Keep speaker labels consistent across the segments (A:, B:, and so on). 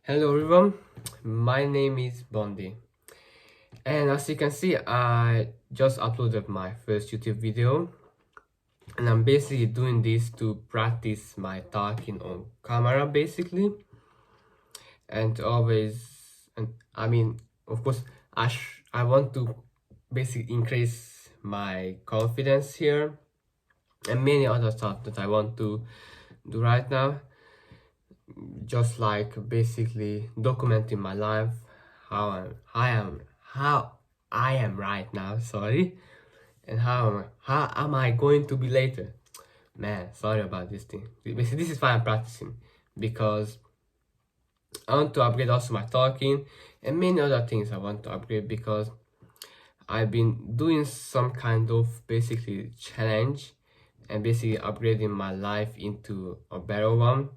A: Hello everyone, my name is Bondi, and as you can see I just uploaded my first YouTube video, and I'm basically doing this to practice my talking on camera basically, and I mean, of course, I want to basically increase my confidence here and many other stuff that I want to do right now, just like basically documenting my life, how I am right now, sorry, and how am I going to be later. Man, sorry about this thing. Basically, this is why I'm practicing, because I want to upgrade also my talking and many other things I want to upgrade, because I've been doing some kind of basically challenge and basically upgrading my life into a better one.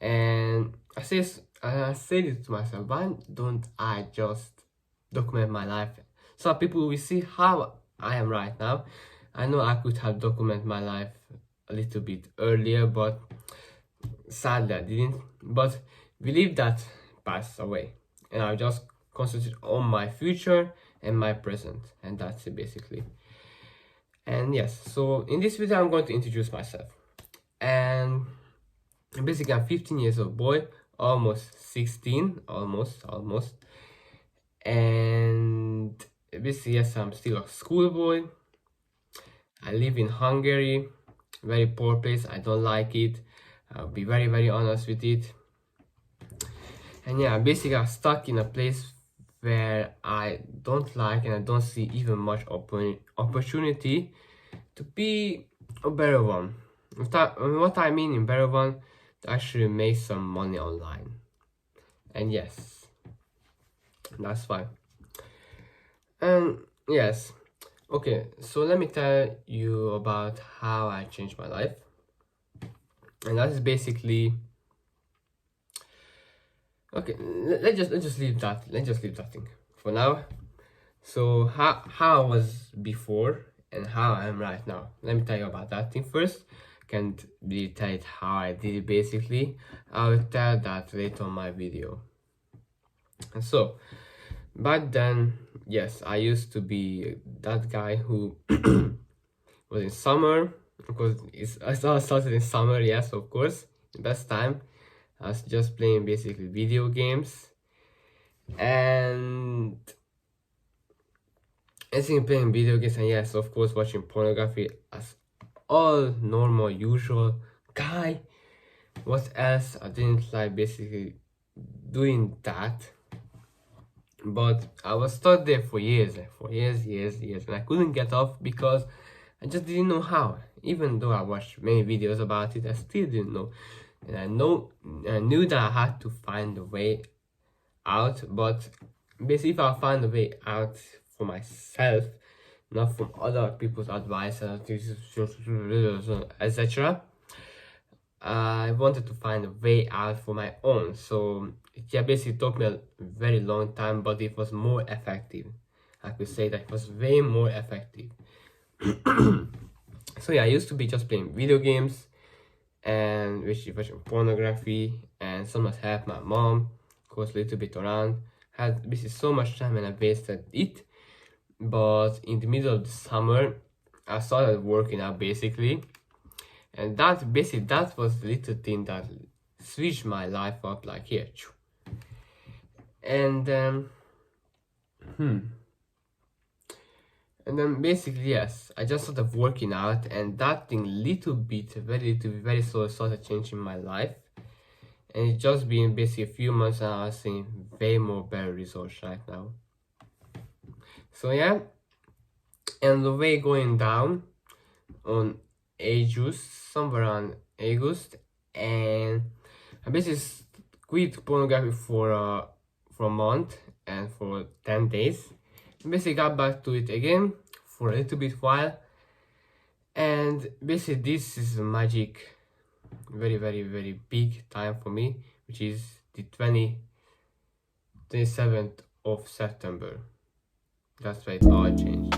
A: And I said it to myself, why don't I just document my life so people will see how I am right now? I know I could have documented my life a little bit earlier, but sadly I didn't. But believe that passed away, and I'll just concentrate on my future and my present, and that's it basically. And yes, so in this video I'm going to introduce myself. And basically I'm 15 years old boy, almost 16, almost. And basically, yes, I'm still a schoolboy. I live in Hungary, very poor place. I don't like it. I'll be very honest with it. And yeah, basically I'm stuck in a place where I don't like, and I don't see even much opportunity to be a better one. What I mean in better one, to actually make some money online. And yes, that's fine. And yes, okay, so let me tell you about how I changed my life. And that is basically, okay, let's just leave that thing for now. So how I was before and how I am right now. Let me tell you about that thing first. Can't really tell it how I did it basically. I'll tell that later on my video. And so back then, yes, I used to be that guy who was in summer, because I started in summer, yes, of course, the best time. I was just playing basically video games, and playing video games, and yes, of course, watching pornography as all normal, usual guy. What else? I didn't like basically doing that, but I was stuck there for years, and I couldn't get off because I just didn't know how. Even though I watched many videos about it, I still didn't know. And I knew that I had to find a way out, but basically if I find a way out for myself, not from other people's advice, etc. I wanted to find a way out for my own. So yeah, basically took me a very long time, but it was more effective. I could say that it was way more effective. So yeah, I used to be just playing video games and watching pornography, and sometimes help my mom, goes a little bit around. Had basically so much time and I wasted it. But in the middle of the summer, I started working out basically, and that was the little thing that switched my life up like here. And and then basically, yes, I just started working out, and that thing very slowly started changing my life. And it's just been basically a few months, and I'm seeing way more better results right now. So yeah, and the way going down on August, somewhere around August, and I basically quit pornography for a month and for 10 days. Basically got back to it again for a little bit while, and basically this is a magic, very big time for me, which is the 27th of September. That's why it all changed.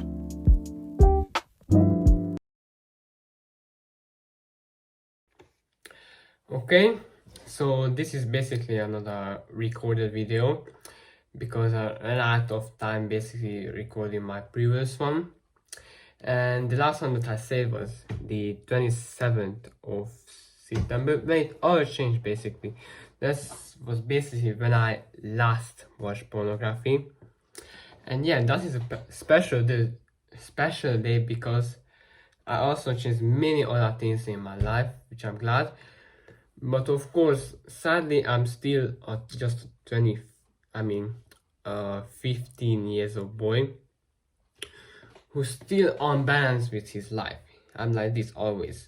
A: Okay, So this is basically another recorded video because I ran out of time basically recording my previous one. And the last one that I saved was the 27th of September. Wait, all changed basically. This was basically when I last watched pornography. And yeah, that is a special day because I also changed many other things in my life, which I'm glad. But of course, sadly, I'm still just 15 years old boy who's still unbalanced with his life. I'm like this always.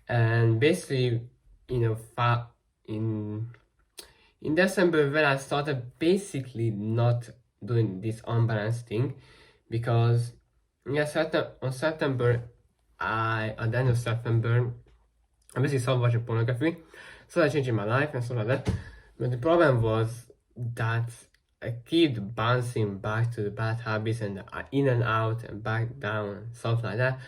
A: And basically, in December when I started basically not doing this unbalanced thing, because yeah, at the end of September, I basically stopped watching pornography, started changing my life and stuff like that. But the problem was that I keep bouncing back to the bad habits and in and out and back down and stuff like that.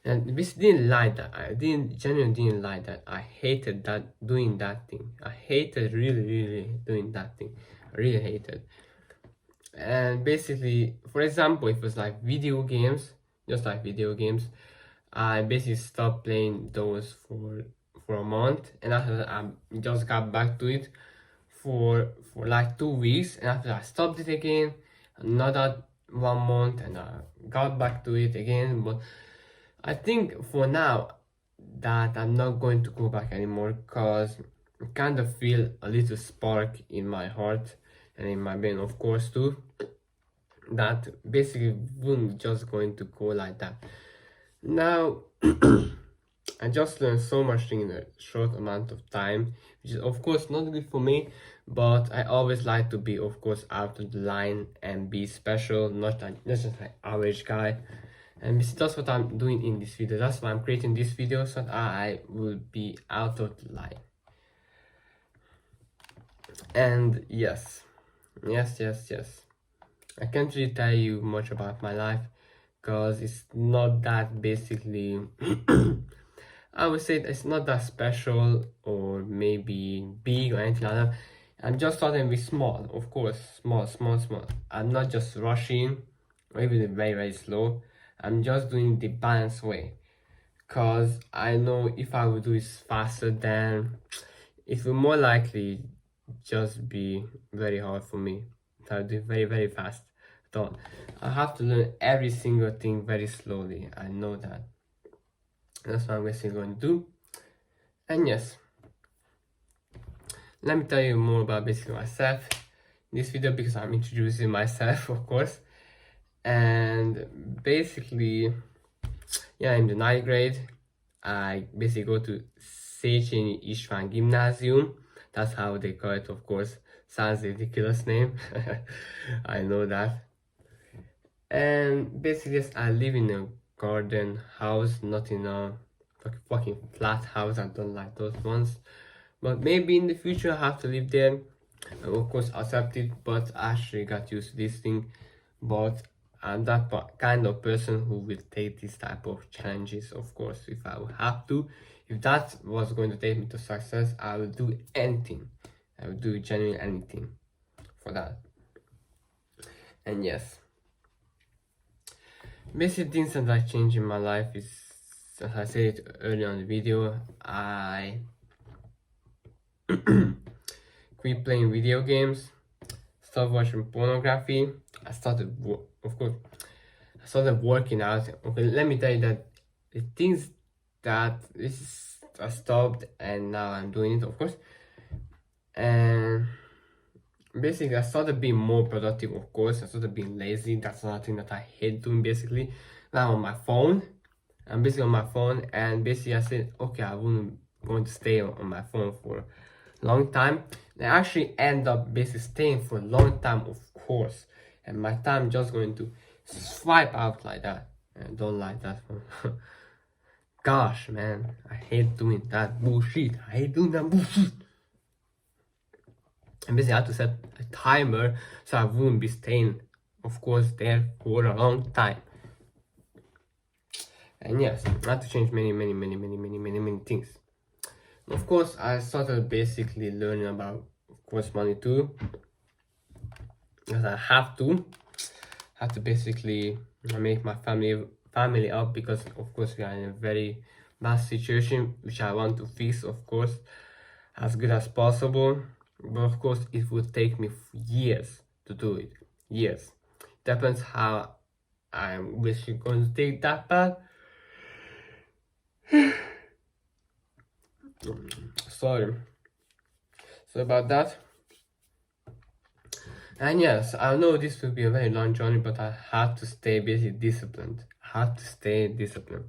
A: And this didn't like that. I genuinely didn't like that. I hated doing that thing. I hated really doing that thing. I really hated. And basically, for example, if it was like video games, just like video games, I basically stopped playing those for a month, and after that I just got back to it for like 2 weeks, and after that I stopped it again, another 1 month, and I got back to it again. But I think for now that I'm not going to go back anymore, because I kind of feel a little spark in my heart and in my brain, of course, too, that basically wouldn't just going to go like that. Now I just learned so much in a short amount of time, which is of course not good for me, but I always like to be, of course, out of the line and be special, not just an average guy. And that's what I'm doing in this video. That's why I'm creating this video, so that I will be out of the line. And yes, I can't really tell you much about my life, because it's not that basically I would say it's not that special or maybe big or anything like that. I'm just starting with small, of course, small. I'm not just rushing or even very slow. I'm just doing the balanced way, because I know if I would do it faster, then it will more likely just be very hard for me. So I'll do it very fast. I have to learn every single thing very slowly. I know that. That's what I'm basically going to do. And yes, let me tell you more about basically myself in this video, because I'm introducing myself, of course. And basically, yeah, in the 9th grade, I basically go to Széchenyi István Gymnasium. That's how they call it, of course. Sounds ridiculous name. I know that. And basically, yes, I live in a garden house, not in a fucking flat house. I don't like those ones. But maybe in the future I have to live there. I of course accept it, but I actually got used to this thing. But I'm that kind of person who will take this type of challenges, of course, if I would have to. If that was going to take me to success, I will do anything. I will do genuinely anything for that. And yes, basic things that I changed in my life is, as I said earlier on the video, I quit playing video games, stopped watching pornography. I started working out. Okay, let me tell you that the things that I stopped and now I'm doing it, of course. And basically I started being more productive, of course. I started being lazy. That's another thing that I hate doing. Basically, now on my phone, I'm basically on my phone, and basically I said, okay, I wouldn't going to stay on my phone for a long time. And I actually end up basically staying for a long time, of course, and my time just going to swipe out like that. I don't like that one. Gosh, man, I hate doing that bullshit. I hate doing that bullshit. And basically I had to set a timer so I wouldn't be staying, of course, there for a long time. And yes, I had to change many things. Of course, I started basically learning about, of course, money too, because I have to basically make my family up, because of course we are in a very bad situation which I want to fix, of course, as good as possible. But of course it would take me years to do it. Years. Depends how I'm basically going to take that path. Sorry. So about that. And yes, I know this will be a very long journey, but I have to stay basically disciplined. I have to stay disciplined.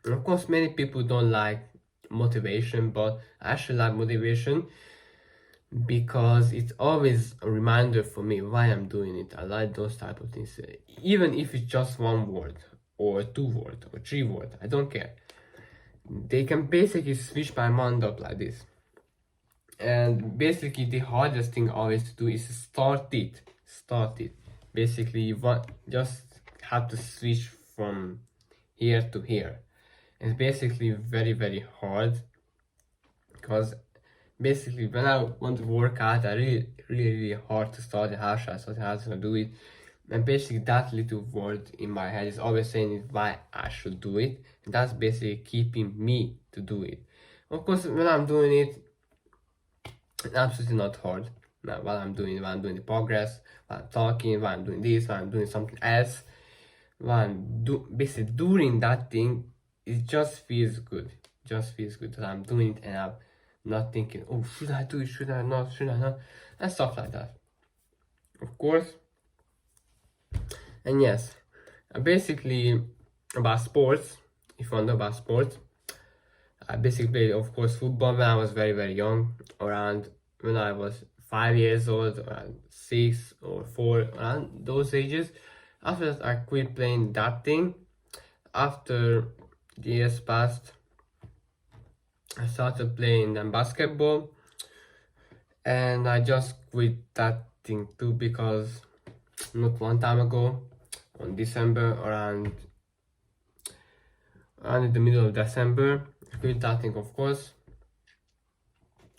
A: And of course, many people don't like motivation, but I actually like motivation because it's always a reminder for me why I'm doing it. I like those type of things. Even if it's just one word, or 2 words, or 3 words, I don't care. They can basically switch my mind up like this. And basically the hardest thing always to do is start it. Basically you just have to switch from here to here. It's basically very hard, because basically when I want to work out, I really hard to start it. How should I start it? How should I do it? And basically that little word in my head is always saying why I should do it, and that's basically keeping me to do it. Of course, when I'm doing it, it's absolutely not hard. Now, while I'm doing the progress, while I'm talking, while I'm doing this, while I'm doing something else, while I'm basically doing that thing, it just feels good. Just feels good that I'm doing it, and I'm not thinking, oh, should I do it? Should I not? Should I not? And stuff like that. Of course. And yes, basically about sports. If you want to know about sports, I basically played, of course, football when I was very young, around when I was 5 years old, around 6 or 4, around those ages. After that, I quit playing that thing. After the years passed, I started playing basketball, and I just quit that thing too, because not long time ago, on December, around in the middle of December, I quit that thing, of course.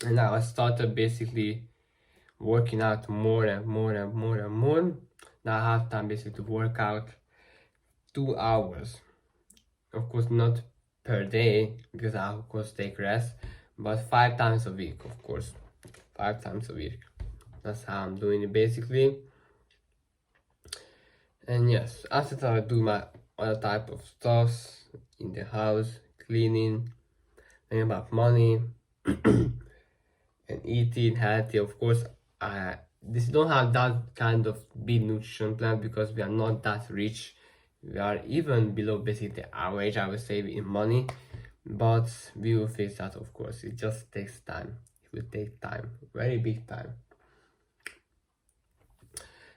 A: And now I started basically working out more and more. Now I have time basically to work out 2 hours. Of course, not per day, because I of course take rest, but 5 times a week, of course. 5 times a week. That's how I'm doing it basically. And yes, after that I do my other type of stuffs in the house, cleaning, thinking about money, and eating healthy. Of course, this don't have that kind of big nutrition plan, because we are not that rich. We are even below basically the average, I would say, in money, but we will face that, of course. It just takes time. It will take time, very big time.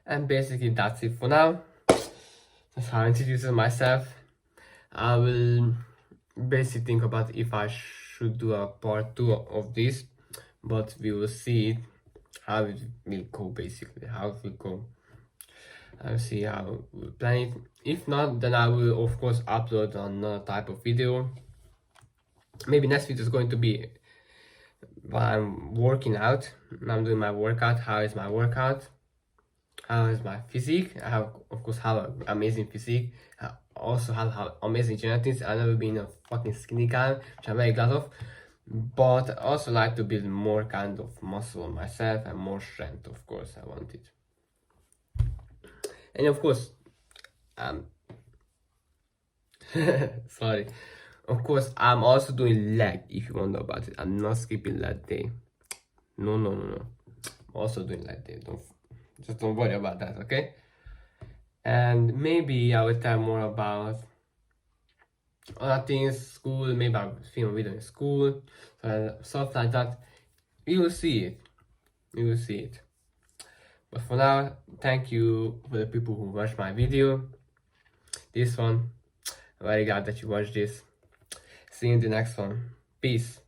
A: And basically that's it for now. That's how I introduce myself. I will basically think about if I should do a part 2 of this, but we will see how it will go, basically, how it will go. I'll see how we'll plan it. If not, then I will of course upload another type of video. Maybe next video is going to be while I'm working out. I'm doing my workout. How is my workout? How is my physique? I have, of course, have an amazing physique. I also have amazing genetics. I've never been a fucking skinny guy, which I'm very glad of. But I also like to build more kind of muscle on myself and more strength, of course. I want it. And of course, sorry. Of course, I'm also doing leg, if you want to know about it. I'm not skipping leg day. No. I'm also doing leg day. Just don't worry about that, okay? And maybe I will tell more about other things, school. Maybe I'll film a video in school, stuff like that. We will see it. We will see it. But for now, thank you for the people who watched my video. This one, I'm very glad that you watched this. See you in the next one. Peace.